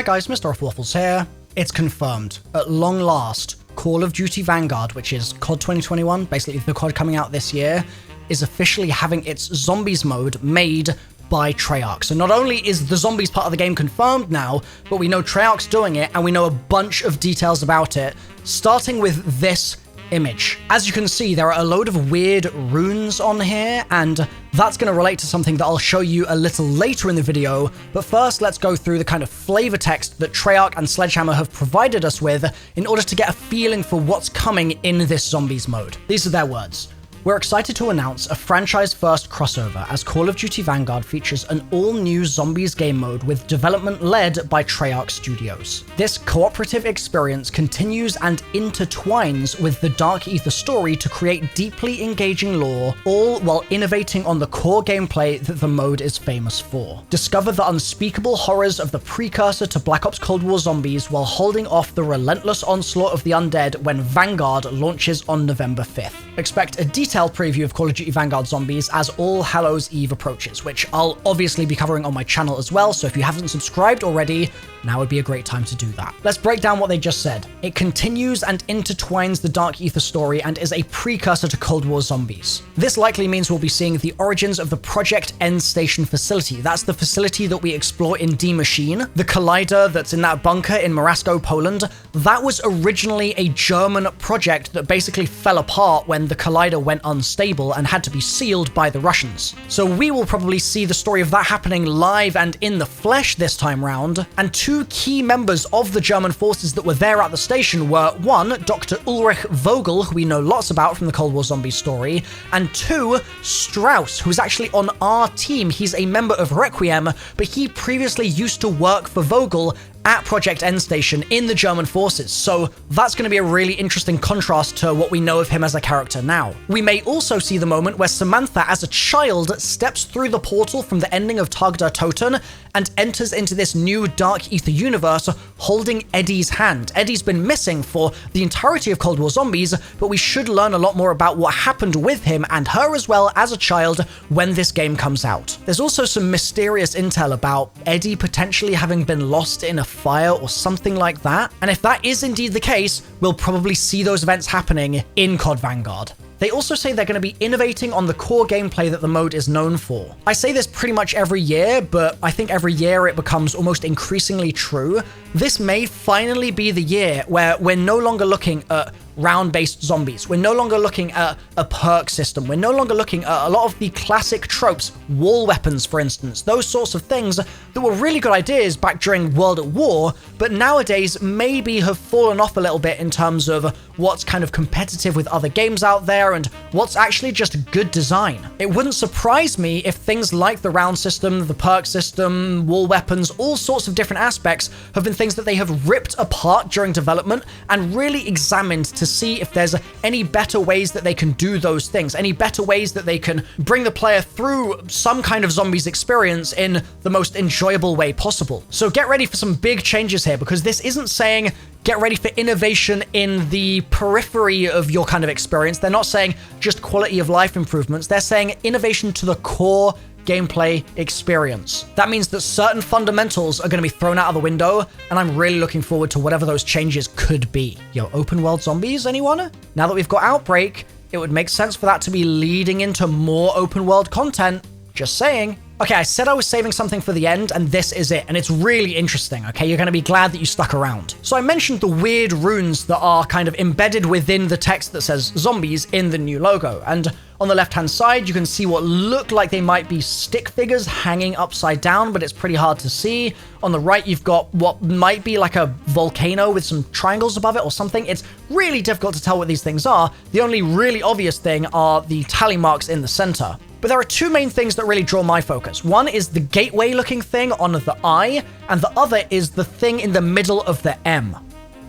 Hi guys, MrRoflWaffles here. It's confirmed, at long last, Call of Duty Vanguard, which is COD 2021, basically the COD coming out this year, is officially having its zombies mode made by Treyarch. So not only is the zombies part of the game confirmed now, but we know Treyarch's doing it, and we know a bunch of details about it, starting with this image. As you can see, there are a load of weird runes on here, and that's going to relate to something that I'll show you a little later in the video, but first let's go through the kind of flavor text that Treyarch and Sledgehammer have provided us with in order to get a feeling for what's coming in this zombies mode. These are their words. We're excited to announce a franchise-first crossover as Call of Duty Vanguard features an all-new zombies game mode with development led by Treyarch Studios. This cooperative experience continues and intertwines with the Dark Ether story to create deeply engaging lore, all while innovating on the core gameplay that the mode is famous for. Discover the unspeakable horrors of the precursor to Black Ops Cold War zombies while holding off the relentless onslaught of the undead when Vanguard launches on November 5th. Expect a detailed preview of Call of Duty Vanguard Zombies as All Hallows Eve approaches, which I'll obviously be covering on my channel as well, so if you haven't subscribed already, now would be a great time to do that. Let's break down what they just said. It continues and intertwines the Dark Ether story and is a precursor to Cold War Zombies. This likely means we'll be seeing the origins of the Project End Station facility. That's the facility that we explore in D Machine. The collider that's in that bunker in Morasko, Poland, that was originally a German project that basically fell apart when the collider went unstable and had to be sealed by the Russians. So we will probably see the story of that happening live and in the flesh this time round, and two key members of the German forces that were there at the station were, one, Dr. Ulrich Vogel, who we know lots about from the Cold War Zombie story, and two, Strauss, who's actually on our team. He's a member of Requiem, but he previously used to work for Vogel at Project End Station in the German forces, so that's going to be a really interesting contrast to what we know of him as a character now. We may also see the moment where Samantha, as a child, steps through the portal from the ending of Tag der Toten and enters into this new Dark Ether universe holding Eddie's hand. Eddie's been missing for the entirety of Cold War Zombies, but we should learn a lot more about what happened with him and her as well as a child when this game comes out. There's also some mysterious intel about Eddie potentially having been lost in a fire or something like that, and if that is indeed the case, we'll probably see those events happening in COD Vanguard. They also say they're going to be innovating on the core gameplay that the mode is known for. I say this pretty much every year, but I think every year it becomes almost increasingly true. This may finally be the year where we're no longer looking at round-based zombies. We're no longer looking at a perk system. We're no longer looking at a lot of the classic tropes, wall weapons, for instance, those sorts of things that were really good ideas back during World at War, but nowadays maybe have fallen off a little bit in terms of what's kind of competitive with other games out there and what's actually just good design. It wouldn't surprise me if things like the round system, the perk system, wall weapons, all sorts of different aspects have been things that they have ripped apart during development and really examined to see if there's any better ways that they can do those things, any better ways that they can bring the player through some kind of zombies experience in the most enjoyable way possible. So get ready for some big changes here, because this isn't saying get ready for innovation in the periphery of your kind of experience. They're not saying just quality of life improvements. They're saying innovation to the core gameplay experience. That means that certain fundamentals are going to be thrown out of the window, and I'm really looking forward to whatever those changes could be. Yo, open world zombies, anyone? Now that we've got Outbreak, it would make sense for that to be leading into more open world content. Just saying. Okay, I said I was saving something for the end, and this is it, and it's really interesting, okay? You're going to be glad that you stuck around. So I mentioned the weird runes that are kind of embedded within the text that says zombies in the new logo, and on the left-hand side, you can see what look like they might be stick figures hanging upside down, but it's pretty hard to see. On the right, you've got what might be like a volcano with some triangles above it or something. It's really difficult to tell what these things are. The only really obvious thing are the tally marks in the center. But there are two main things that really draw my focus. One is the gateway-looking thing on the I, and the other is the thing in the middle of the M.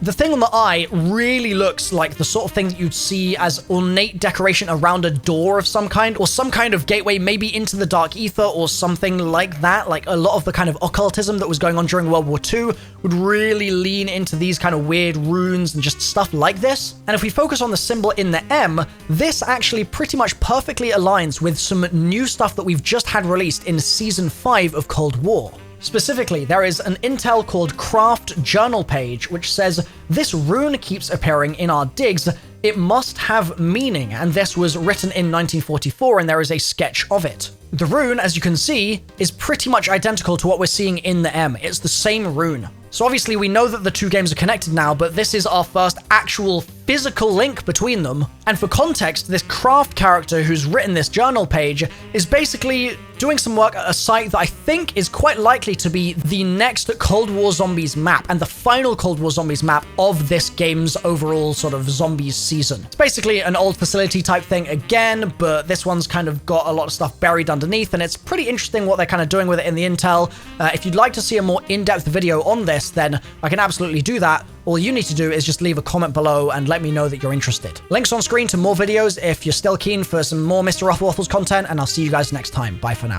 The thing on the eye really looks like the sort of thing that you'd see as ornate decoration around a door of some kind, or some kind of gateway maybe into the Dark Ether or something like that. Like a lot of the kind of occultism that was going on during World War II would really lean into these kind of weird runes and just stuff like this. And if we focus on the symbol in the M, this actually pretty much perfectly aligns with some new stuff that we've just had released in Season 5 of Cold War. Specifically, there is an intel called Craft Journal page, which says, "This rune keeps appearing in our digs. It must have meaning," and this was written in 1944, and there is a sketch of it. The rune, as you can see, is pretty much identical to what we're seeing in the M. It's the same rune. So obviously we know that the two games are connected now, but this is our first actual physical link between them. And for context, this Craft character who's written this journal page is basically doing some work at a site that I think is quite likely to be the next Cold War Zombies map, and the final Cold War Zombies map of this game's overall sort of zombies season. It's basically an old facility type thing again, but this one's kind of got a lot of stuff buried underneath, and it's pretty interesting what they're kind of doing with it in the intel. If you'd like to see a more in-depth video on this, then I can absolutely do that. All you need to do is just leave a comment below and let me know that you're interested. Links on screen to more videos if you're still keen for some more Mr. Ruffle Waffles content, and I'll see you guys next time. Bye for now.